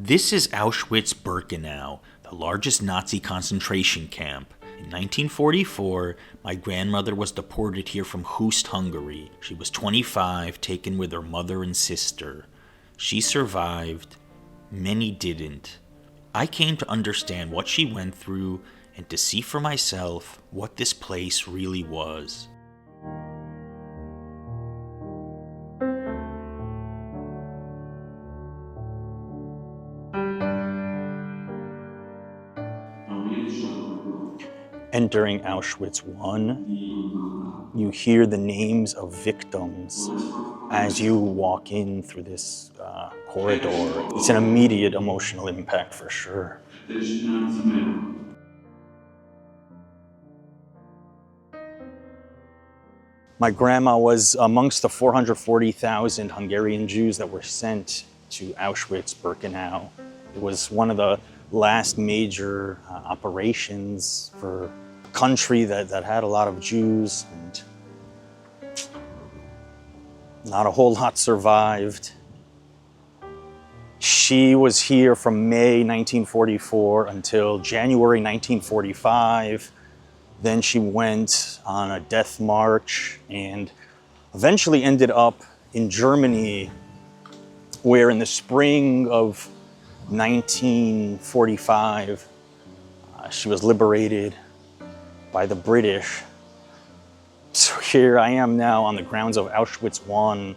This is Auschwitz-Birkenau, the largest Nazi concentration camp. In 1944, my grandmother was deported here from Hust, Hungary. She was 25, taken with her mother and sister. She survived. Many didn't. I came to understand what she went through and to see for myself what this place really was. Entering Auschwitz I, you hear the names of victims as you walk in through this corridor. It's an immediate emotional impact for sure. My grandma was amongst the 440,000 Hungarian Jews that were sent to Auschwitz-Birkenau. It was one of the last major operations for a country that had a lot of Jews, and not a whole lot survived. She was here from May 1944 until January 1945. Then she went on a death march and eventually ended up in Germany, where in the spring of 1945, she was liberated by the British. So here I am now on the grounds of Auschwitz I.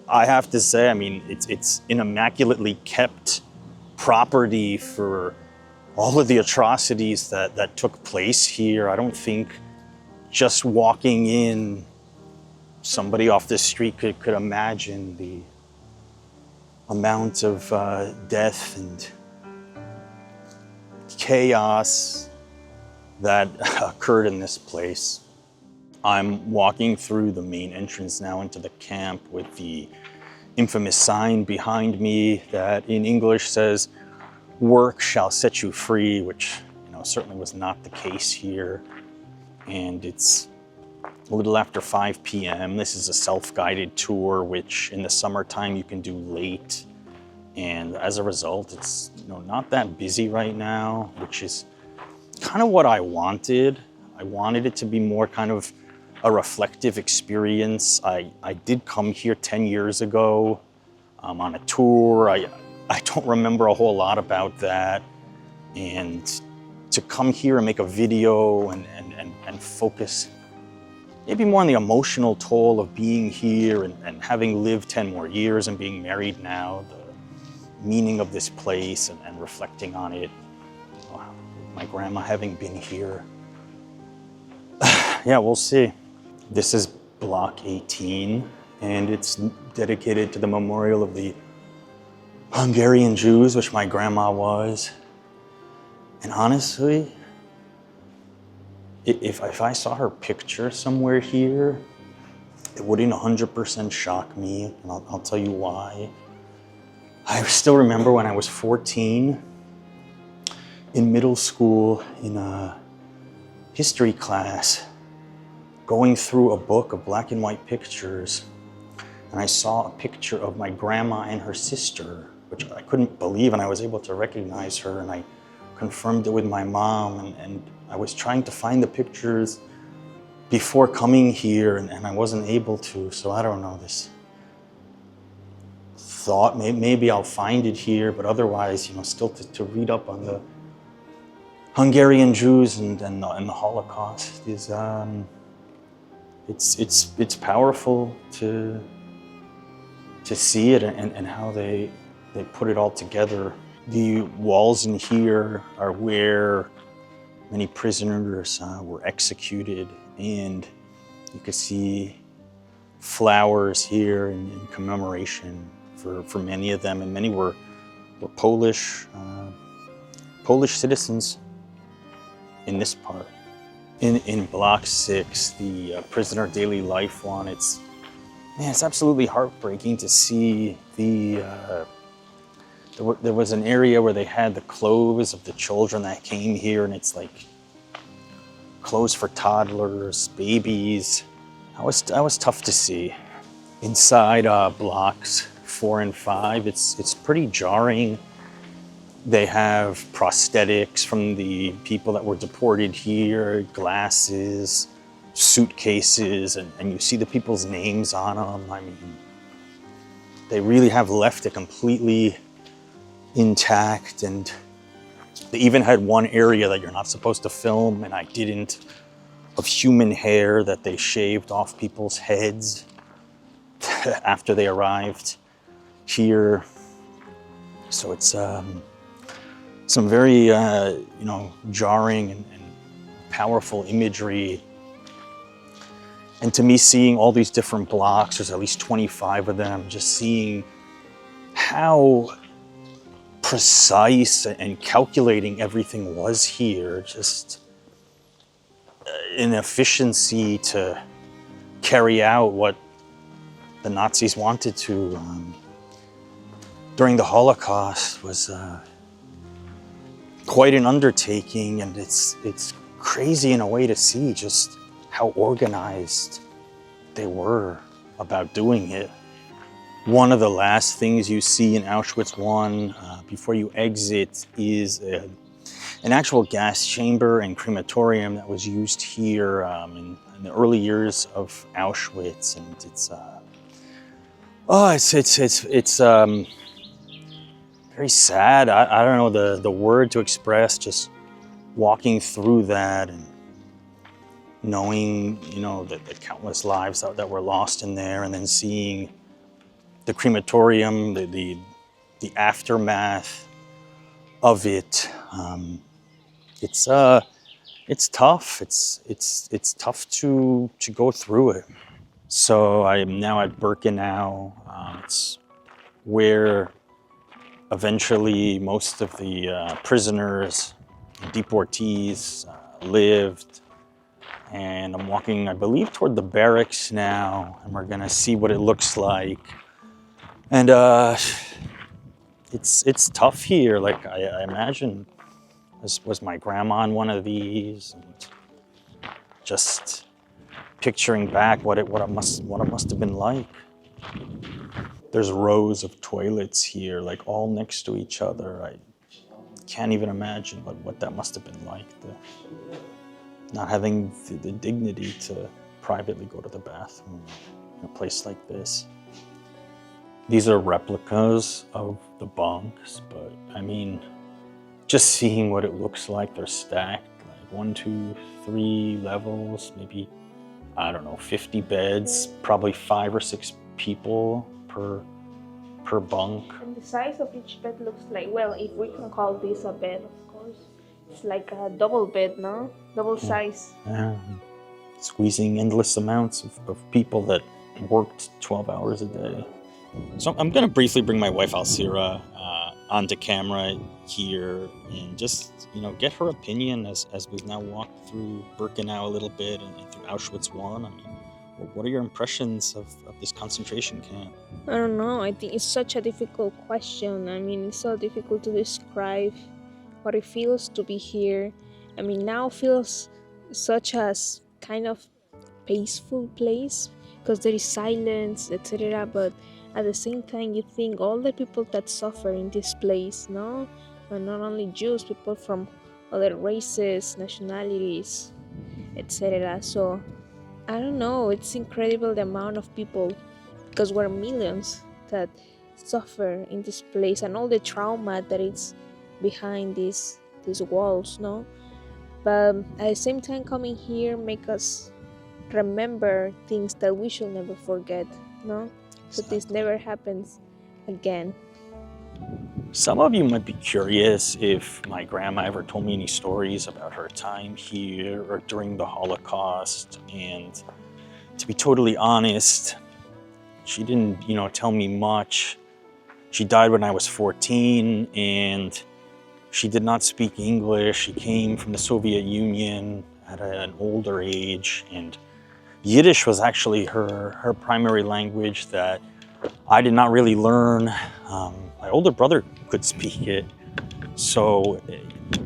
I have to say, I mean, it's an immaculately kept property for all of the atrocities that took place here. I don't think just walking in, somebody off the street could imagine the amount of death and chaos that occurred in this place. I'm walking through the main entrance now into the camp with the infamous sign behind me that in English says, "Work shall set you free," which certainly was not the case here. And it's a little after 5 p.m. This is a self-guided tour, which in the summertime you can do late. And as a result, it's not that busy right now, which is kind of what I wanted. I wanted it to be more kind of a reflective experience. I did come here 10 years ago on a tour. I don't remember a whole lot about that. And to come here and make a video and focus maybe more on the emotional toll of being here and having lived 10 more years and being married now, the meaning of this place and reflecting on it. My grandma having been here. Yeah, we'll see. This is block 18, and it's dedicated to the memorial of the Hungarian Jews, which my grandma was. And honestly, if I saw her picture somewhere here, it wouldn't 100% shock me, and I'll tell you why. I still remember when I was 14, in middle school, in a history class, going through a book of black and white pictures, and I saw a picture of my grandma and her sister, which I couldn't believe, and I was able to recognize her, and I confirmed it with my mom, and I was trying to find the pictures before coming here, and I wasn't able to, so I don't know, this thought, maybe I'll find it here, but otherwise, still to read up on the Hungarian Jews and the Holocaust is, it's powerful to see it and how they put it all together. The walls in here are where many prisoners were executed, and you can see flowers here in commemoration for many of them, and many were Polish citizens in this part. In block 6, the prisoner daily life one, it's absolutely heartbreaking to see there was an area where they had the clothes of the children that came here, and it's like clothes for toddlers, babies. That was tough to see. Inside blocks 4 and 5. It's pretty jarring. They have prosthetics from the people that were deported here, glasses, suitcases, and you see the people's names on them. I mean, they really have left it completely intact, and they even had one area that you're not supposed to film, and I didn't, of human hair that they shaved off people's heads after they arrived here. So it's some very jarring and powerful imagery. And to me, seeing all these different blocks, there's at least 25 of them, just seeing how precise and calculating everything was here, just an efficiency to carry out what the Nazis wanted to during the Holocaust was quite an undertaking, and it's crazy in a way to see just how organized they were about doing it. One of the last things you see in Auschwitz I before you exit is an actual gas chamber and crematorium that was used here in the early years of Auschwitz, and it's very sad. I don't know the word to express just walking through that and knowing, the countless lives that were lost in there, and then seeing the crematorium, the aftermath of it. It's tough. It's tough to go through it. So I am now at Birkenau. It's where eventually most of the prisoners and deportees lived. And I'm walking, I believe, toward the barracks now, and we're gonna see what it looks like. And it's tough here. Like I imagine, was my grandma on one of these, and just picturing back what it must have been like. There's rows of toilets here, like all next to each other. I can't even imagine what that must have been like. Not having the dignity to privately go to the bathroom in a place like this. These are replicas of the bunks, but I mean, just seeing what it looks like, they're stacked, like 1, 2, 3 levels, maybe, I don't know, 50 beds, probably 5 or 6 people per bunk. And the size of each bed looks like, well, if we can call this a bed, of course, it's like a double bed, no? Double size. Yeah. Squeezing endless amounts of people that worked 12 hours a day. So I'm going to briefly bring my wife Alcira onto camera here and just, get her opinion as we've now walked through Birkenau a little bit and through Auschwitz I. I mean, what are your impressions of this concentration camp? I don't know. I think it's such a difficult question. I mean, it's so difficult to describe what it feels to be here. I mean, now feels such a kind of peaceful place because there is silence, etc. But at the same time, you think all the people that suffer in this place, no? And not only Jews, people from other races, nationalities, etc. So, I don't know, it's incredible the amount of people, because we're millions that suffer in this place and all the trauma that is behind these walls, no? But at the same time, coming here make us remember things that we should never forget, no? So this never happens again. Some of you might be curious if my grandma ever told me any stories about her time here or during the Holocaust. And to be totally honest, she didn't, tell me much. She died when I was 14, and she did not speak English. She came from the Soviet Union at an older age, and Yiddish was actually her primary language that I did not really learn. My older brother could speak it, so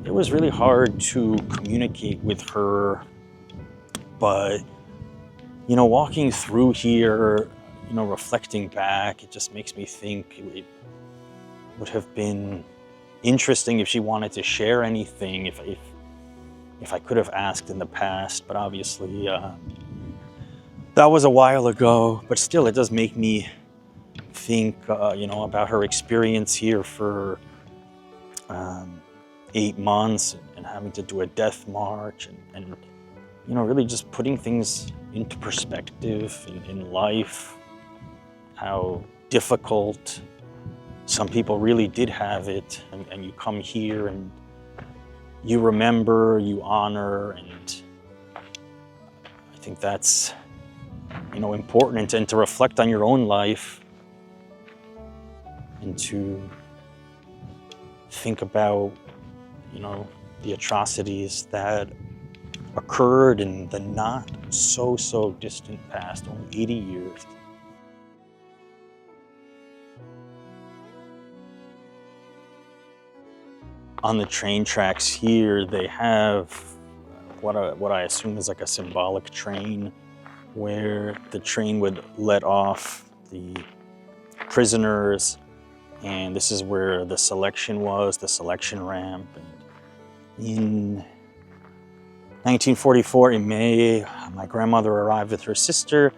it was really hard to communicate with her. But, walking through here, reflecting back, it just makes me think it would have been interesting if she wanted to share anything, if I could have asked in the past, but obviously that was a while ago. But still, it does make me think, about her experience here for 8 months and having to do a death march and really just putting things into perspective in life, how difficult some people really did have it, and you come here and you remember, you honor, and I think that's important, and to reflect on your own life and to think about the atrocities that occurred in the not so distant past, only 80 years. On the train tracks here, they have what I assume is like a symbolic train, where the train would let off the prisoners, and this is where the selection was, the selection ramp. And in 1944, in May, my grandmother arrived with her sister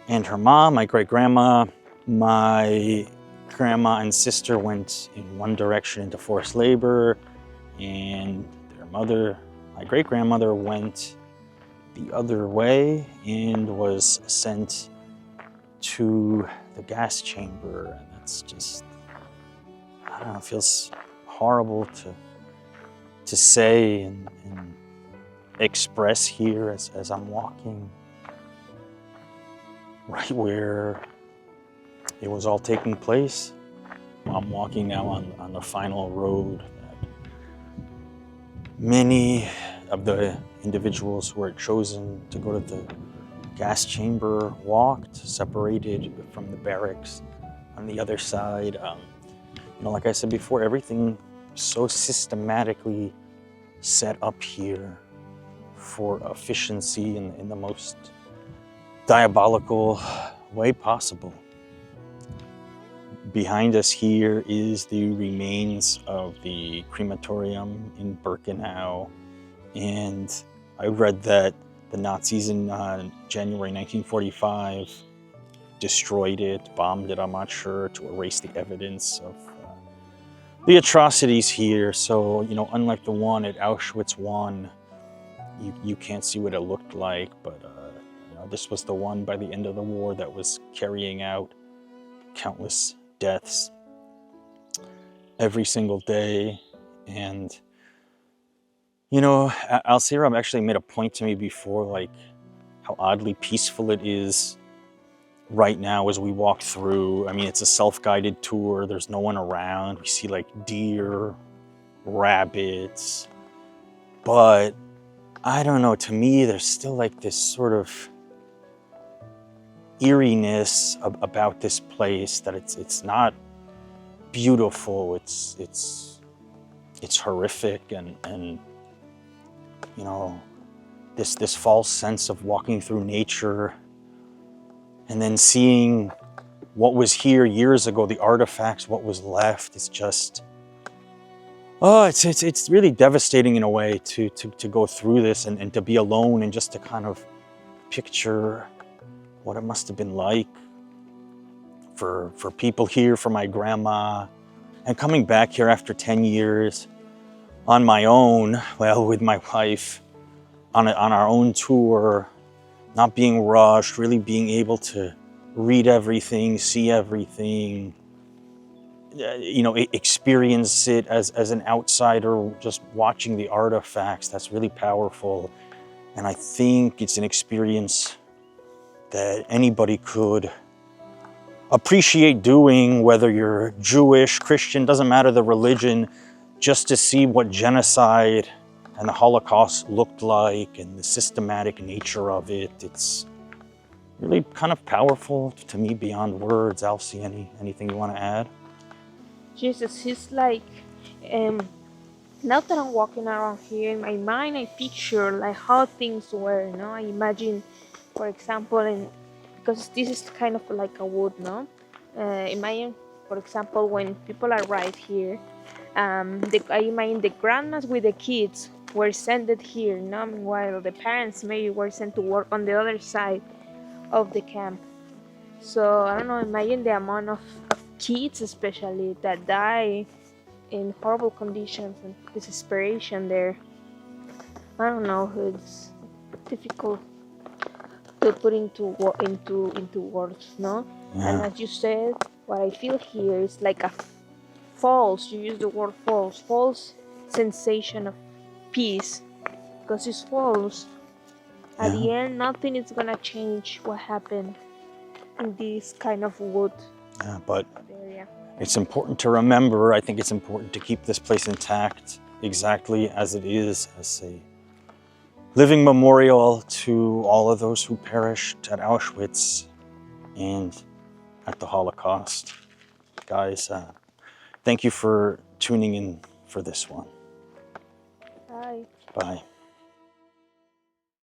and her mom, my great-grandma. My grandma and sister went in one direction into forced labor, and their mother, my great-grandmother, went the other way and was sent to the gas chamber. And that's just, I don't know, it feels horrible to say and express here as I'm walking right where it was all taking place. I'm walking now on the final road that many of the individuals who were chosen to go to the gas chamber walked, separated from the barracks on the other side. Like I said before, everything so systematically set up here for efficiency in the most diabolical way possible. Behind us here is the remains of the crematorium in Birkenau, and I read that the Nazis in January 1945 destroyed it, bombed it, I'm not sure, to erase the evidence of the atrocities here. So, unlike the one at Auschwitz I, you can't see what it looked like, but this was the one by the end of the war that was carrying out countless deaths every single day. And Al-Sirab actually made a point to me before, like how oddly peaceful it is right now as we walk through. I mean, it's a self-guided tour, there's no one around. We see like deer, rabbits, but I don't know, to me there's still like this sort of eeriness about this place, that it's not beautiful, it's horrific, and this false sense of walking through nature and then seeing what was here years ago, the artifacts, what was left. It's just, it's really devastating in a way to go through this and to be alone and just to kind of picture what it must have been like for people here, for my grandma. And coming back here after 10 years on my own, well, with my wife, on our own tour, not being rushed, really being able to read everything, see everything, experience it as an outsider, just watching the artifacts. That's really powerful. And I think it's an experience that anybody could appreciate doing, whether you're Jewish, Christian, doesn't matter the religion, just to see what genocide and the Holocaust looked like and the systematic nature of it. It's really kind of powerful to me beyond words. Alcy, anything you want to add? Jesus, it's like, now that I'm walking around here in my mind, I picture like how things were. I imagine, for example, in because this is kind of like a wood, no? Imagine, for example, when people arrive here, I imagine the grandmas with the kids were sent here, no? Meanwhile, the parents maybe were sent to work on the other side of the camp. So I don't know, imagine the amount of kids especially that die in horrible conditions and desperation there. I don't know, it's difficult to put into words, no? And Yeah. as you said, what I feel here is like a false, you use the word false sensation of peace, because it's false. At Yeah. the end, nothing is gonna change what happened in this kind of wood Yeah. But area. it's important to remember, I think it's important to keep this place intact exactly as it is, as a living memorial to all of those who perished at Auschwitz and at the Holocaust. Guys, thank you for tuning in for this one. Bye. Bye.